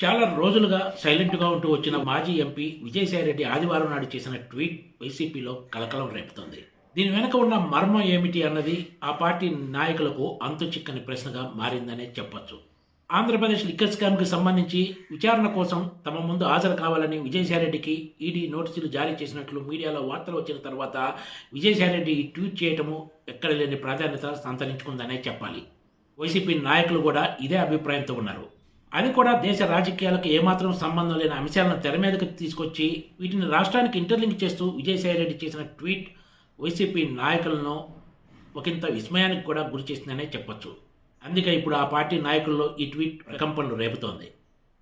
చాలా రోజులుగా సైలెంట్గా ఉంటూ వచ్చిన మాజీ ఎంపీ విజయసాయిరెడ్డి ఆదివారం నాడు చేసిన ట్వీట్ వైసీపీలో కలకలం రేపుతోంది. దీని వెనుక ఉన్న మర్మం ఏమిటి అన్నది ఆ పార్టీ నాయకులకు అంతు చిక్కని ప్రశ్నగా మారిందనే చెప్పొచ్చు. ఆంధ్రప్రదేశ్ లిక్కర్ స్కామ్కి సంబంధించి విచారణ కోసం తమ ముందు హాజరు కావాలని విజయసాయిరెడ్డికి ఈడీ నోటీసులు జారీ చేసినట్లు మీడియాలో వార్తలు వచ్చిన తర్వాత విజయసాయిరెడ్డి ఈ ట్వీట్ చేయటము ఎక్కడ లేని ప్రాధాన్యత సంతరించుకుందనే చెప్పాలి. వైసీపీ నాయకులు కూడా ఇదే అభిప్రాయంతో ఉన్నారు. అది కూడా దేశ రాజకీయాలకు ఏమాత్రం సంబంధం లేని అంశాలను తెర మీదకి తీసుకొచ్చి వీటిని రాష్ట్రానికి ఇంటర్లింక్ చేస్తూ విజయసాయిరెడ్డి చేసిన ట్వీట్ వైసీపీ నాయకులను ఒకంత విస్మయానికి కూడా గురి చేసిందనే చెప్పొచ్చు. అందుకే ఇప్పుడు ఆ పార్టీ నాయకుల్లో ఈ ట్వీట్ ప్రకంపనలు రేపుతోంది.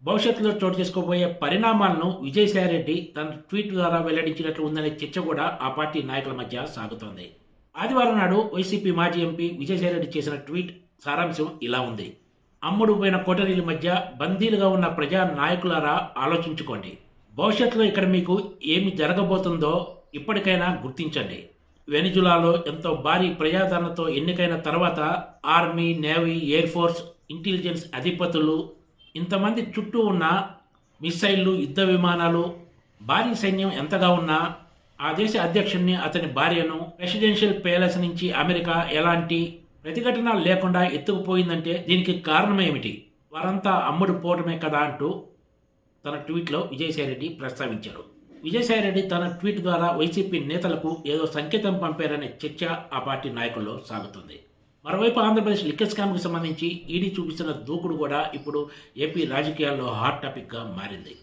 భవిష్యత్తులో చోటు చేసుకోబోయే పరిణామాలను విజయసాయిరెడ్డి తన ట్వీట్ ద్వారా వెల్లడించినట్లు ఉందనే చర్చ కూడా ఆ పార్టీ నాయకుల మధ్య సాగుతోంది. ఆదివారం నాడు వైసీపీ మాజీ ఎంపీ విజయసాయిరెడ్డి చేసిన ట్వీట్ సారాంశం ఇలా ఉంది. అమ్ముడు పోయిన కోటరీల మధ్య బందీలుగా ఉన్న ప్రజా నాయకులారా ఆలోచించుకోండి. భవిష్యత్తులో ఇక్కడ మీకు ఏమి జరగబోతుందో ఇప్పటికైనా గుర్తించండి. వెనిజులాలో ఎంతో భారీ ప్రజాదరణతో ఎన్నికైన తర్వాత army, navy, air force, intelligence అధిపతులు ఇంతమంది చుట్టూ ఉన్న మిసైళ్లు, యుద్ధ విమానాలు, భారీ సైన్యం ఎంతగా ఉన్నా ఆ దేశ అధ్యక్షుడిని, అతని భార్యను ప్రెసిడెన్షియల్ ప్యాలెస్ నుంచి అమెరికా ఎలాంటి ప్రతిఘటన లేకుండా ఎత్తుకుపోయిందంటే దీనికి కారణం ఏమిటి? వారంతా అమ్ముడు పోవటమే కదా అంటూ తన ట్వీట్లో విజయసాయిరెడ్డి ప్రస్తావించారు. విజయసాయిరెడ్డి తన ట్వీట్ ద్వారా వైసీపీ నేతలకు ఏదో సంకేతం పంపారనే చర్చ ఆ పార్టీ నాయకుల్లో సాగుతుంది. మరోవైపు ఆంధ్రప్రదేశ్ లిక్కర్ స్కామ్కి సంబంధించి ఈడీ చూపిస్తున్న దూకుడు కూడా ఇప్పుడు ఏపీ రాజకీయాల్లో హాట్ టాపిక్గా మారింది.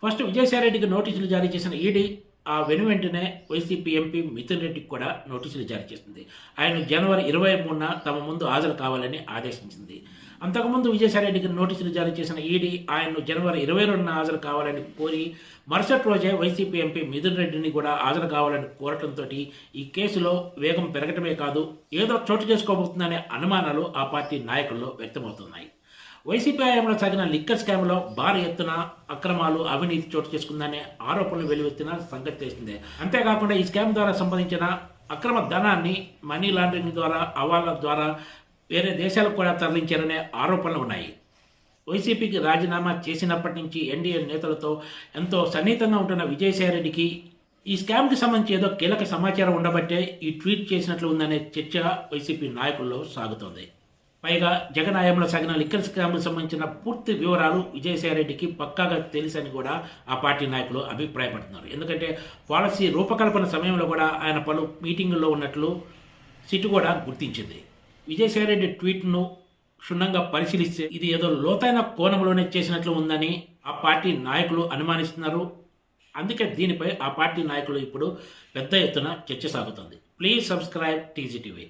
ఫస్ట్ విజయసాయిరెడ్డికి నోటీసులు జారీ చేసిన ఈడీ ఆ వెంటనే వైసీపీ ఎంపీ మిథున్ రెడ్డికి కూడా నోటీసులు జారీ చేసింది. ఆయన జనవరి 23న తమ ముందు హాజరు కావాలని ఆదేశించింది. అంతకుముందు విజయసాయిరెడ్డికి నోటీసులు జారీ చేసిన ఈడీ ఆయన్ను జనవరి 22న హాజరు కావాలని కోరి మరుసటి రోజే వైసీపీ ఎంపీ మిథున్ రెడ్డిని కూడా హాజరు కావాలని కోరటంతో ఈ కేసులో వేగం పెరగటమే కాదు, ఏదో చోటు చేసుకోబోతుందనే అనుమానాలు ఆ పార్టీ నాయకుల్లో వ్యక్తమవుతున్నాయి. వైసీపీ హయాంలో సాగిన లిక్కర్ స్కామ్లో భారీ ఎత్తున అక్రమాలు, అవినీతి చోటు చేసుకుందనే ఆరోపణలు వెలువెత్తిన సంగతి తెలిసిందే. అంతేకాకుండా ఈ స్కామ్ ద్వారా సంబంధించిన అక్రమ ధనాన్ని మనీ లాండరింగ్ ద్వారా, హవాలా ద్వారా వేరే దేశాలకు కూడా తరలించారనే ఆరోపణలు ఉన్నాయి. వైసీపీకి రాజీనామా చేసినప్పటి నుంచి ఎన్డీఏ నేతలతో ఎంతో సన్నిహితంగా ఉంటున్న విజయసాయిరెడ్డికి ఈ స్కామ్కి సంబంధించి ఏదో కీలక సమాచారం ఉండబట్టే ఈ ట్వీట్ చేసినట్లు ఉందనే చర్చ వైసీపీ నాయకుల్లో సాగుతోంది. పైగా జగన్ హయాంలో సాగిన లిక్కర్ స్కామ్కు సంబంధించిన పూర్తి వివరాలు విజయసాయిరెడ్డికి పక్కాగా తెలుసని కూడా ఆ పార్టీ నాయకులు అభిప్రాయపడుతున్నారు. ఎందుకంటే పాలసీ రూపకల్పన సమయంలో కూడా ఆయన పలు మీటింగుల్లో ఉన్నట్లు సిట్ కూడా గుర్తించింది. విజయసాయిరెడ్డి ట్వీట్ను క్షుణ్ణంగా పరిశీలిస్తే ఇది ఏదో లోతైన కోణంలోనే చేసినట్లు ఉందని ఆ పార్టీ నాయకులు అనుమానిస్తున్నారు. అందుకే దీనిపై ఆ పార్టీ నాయకులు ఇప్పుడు పెద్ద ఎత్తున చర్చ సాగుతుంది. Please subscribe TGTV.